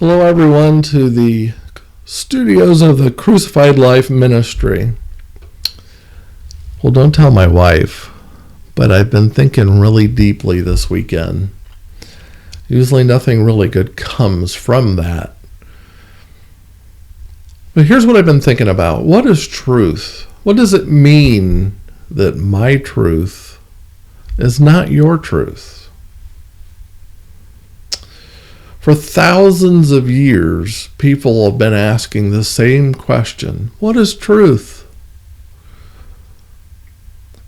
Hello, everyone, to the studios of the Crucified Life Ministry. Well, don't tell my wife, but I've been thinking really deeply this weekend. Usually nothing really good comes from that. But here's what I've been thinking about. What is truth? What does it mean that my truth is not your truth? For thousands of years, people have been asking the same question. What is truth?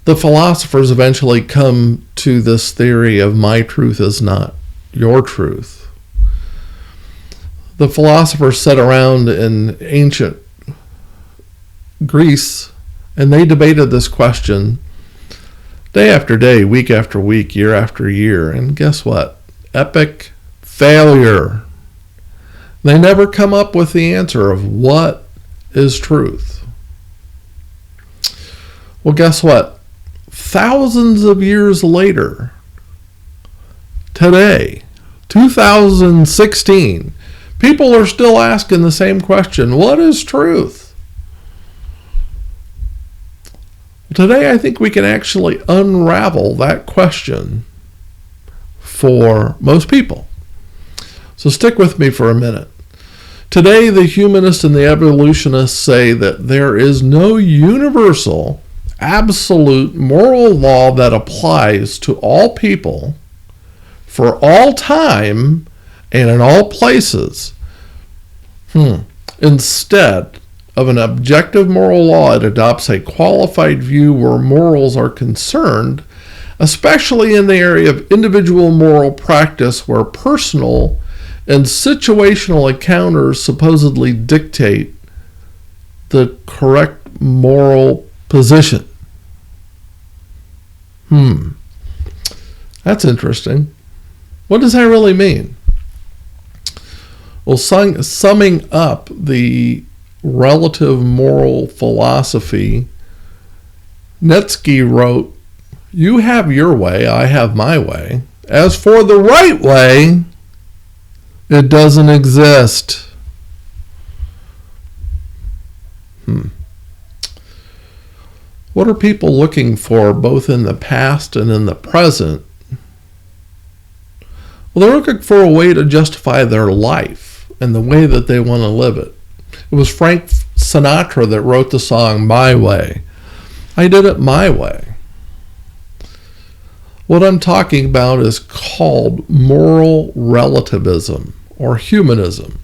The philosophers eventually come to this theory of my truth is not your truth. The philosophers sat around in ancient Greece and they debated this question day after day, week after week, year after year. And guess what? Epic failure. They never come up with the answer of what is truth. Well, guess what? Thousands of years later, today, 2016, people are still asking the same question. What is truth? Today, I think we can actually unravel that question for most people. So stick with me for a minute. Today, the humanists and the evolutionists say that there is no universal, absolute moral law that applies to all people for all time and in all places. Instead of an objective moral law, it adopts a qualified view where morals are concerned, especially in the area of individual moral practice where personal and situational encounters supposedly dictate the correct moral position. That's interesting. What does that really mean? Well, summing up the relative moral philosophy, Nietzsche wrote, "You have your way, I have my way. As for the right way, it doesn't exist." What are people looking for both in the past and in the present? Well, they're looking for a way to justify their life and the way that they want to live it. It was Frank Sinatra that wrote the song My Way. I did it my way. What I'm talking about is called moral relativism or humanism.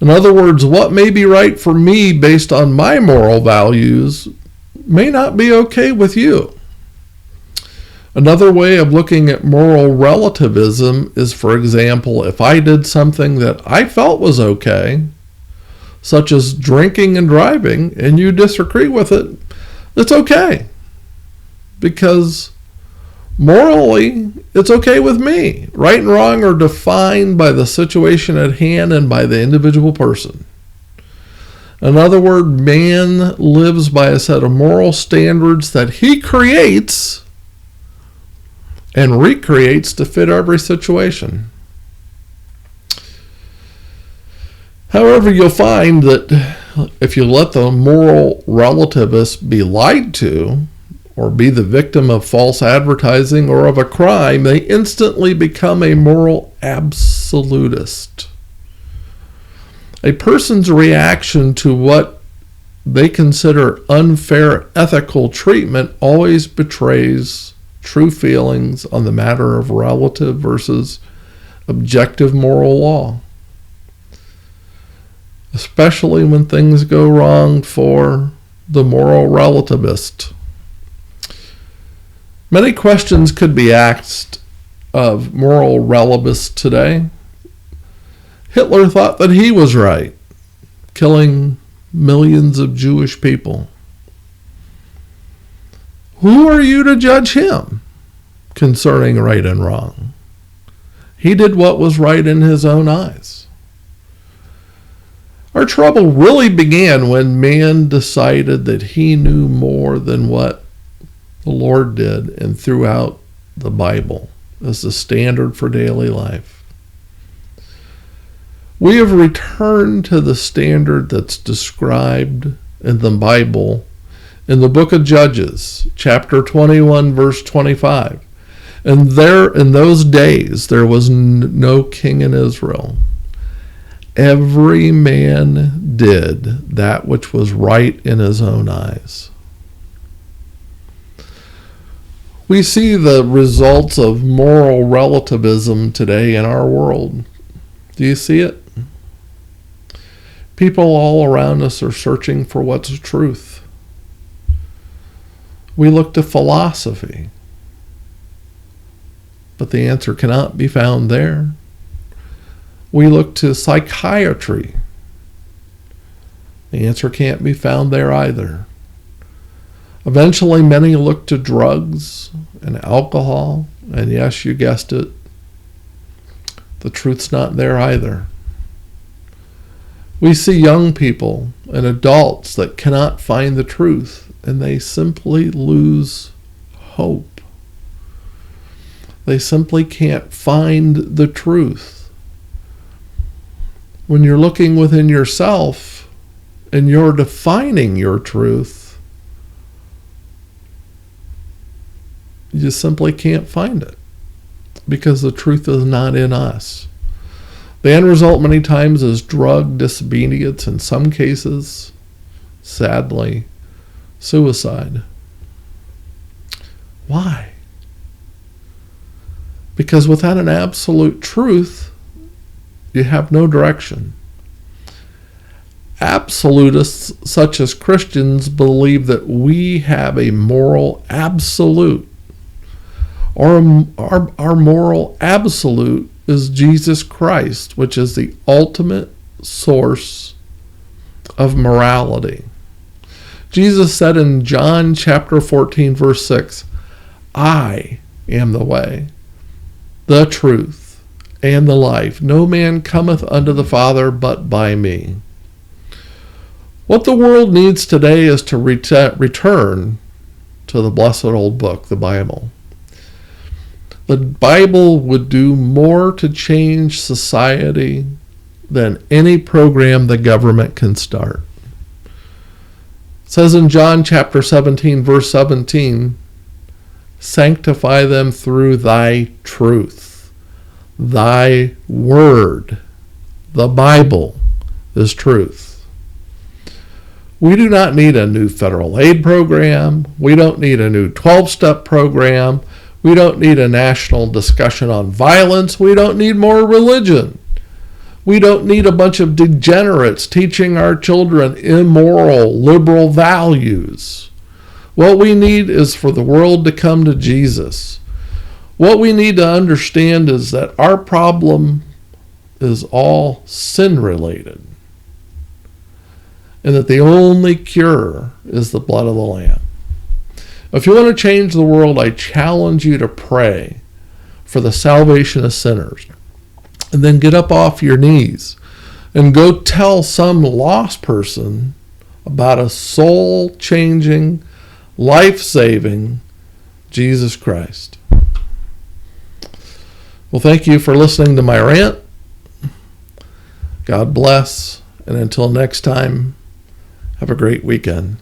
In other words, what may be right for me based on my moral values may not be okay with you. Another way of looking at moral relativism is, for example, if I did something that I felt was okay, such as drinking and driving, and you disagree with it, it's okay. Because morally, it's okay with me. Right and wrong are defined by the situation at hand and by the individual person. In other words, man lives by a set of moral standards that he creates and recreates to fit every situation. However, you'll find that if you let the moral relativist be lied to, or be the victim of false advertising or of a crime, they instantly become a moral absolutist. A person's reaction to what they consider unfair ethical treatment always betrays true feelings on the matter of relative versus objective moral law, especially when things go wrong for the moral relativist. Many questions could be asked of moral relativists today. Hitler thought that he was right, killing millions of Jewish people. Who are you to judge him concerning right and wrong? He did what was right in his own eyes. Our trouble really began when man decided that he knew more than what the Lord did and threw out the Bible as the standard for daily life. We have returned to the standard that's described in the Bible in the book of Judges, chapter 21, verse 25. And there, in those days, there was no king in Israel. Every man did that which was right in his own eyes. We see the results of moral relativism today in our world. Do you see it? People all around us are searching for what's truth. We look to philosophy, but the answer cannot be found there. We look to psychiatry. The answer can't be found there either. Eventually, many look to drugs and alcohol, and yes, you guessed it, the truth's not there either. We see young people and adults that cannot find the truth, and they simply lose hope. They simply can't find the truth. When you're looking within yourself and you're defining your truth, you just simply can't find it because the truth is not in us. The end result many times is drug disobedience, in some cases, sadly, suicide. Why? Because without an absolute truth, you have no direction. Absolutists, such as Christians, believe that we have a moral absolute. Or our moral absolute is Jesus Christ, which is the ultimate source of morality. Jesus said in John chapter 14, verse 6, I am the way, the truth, and the life. No man cometh unto the Father but by me. What the world needs today is to return to the blessed old book, the Bible. The Bible would do more to change society than any program the government can start. It says in John chapter 17, verse 17, sanctify them through thy truth. Thy word, the Bible, is truth. We do not need a new federal aid program. We don't need a new 12-step program. We don't need a national discussion on violence. We don't need more religion. We don't need a bunch of degenerates teaching our children immoral, liberal values. What we need is for the world to come to Jesus. What we need to understand is that our problem is all sin-related, and that the only cure is the blood of the Lamb. If you want to change the world, I challenge you to pray for the salvation of sinners. And then get up off your knees and go tell some lost person about a soul-changing, life-saving Jesus Christ. Well, thank you for listening to my rant. God bless. And until next time, have a great weekend.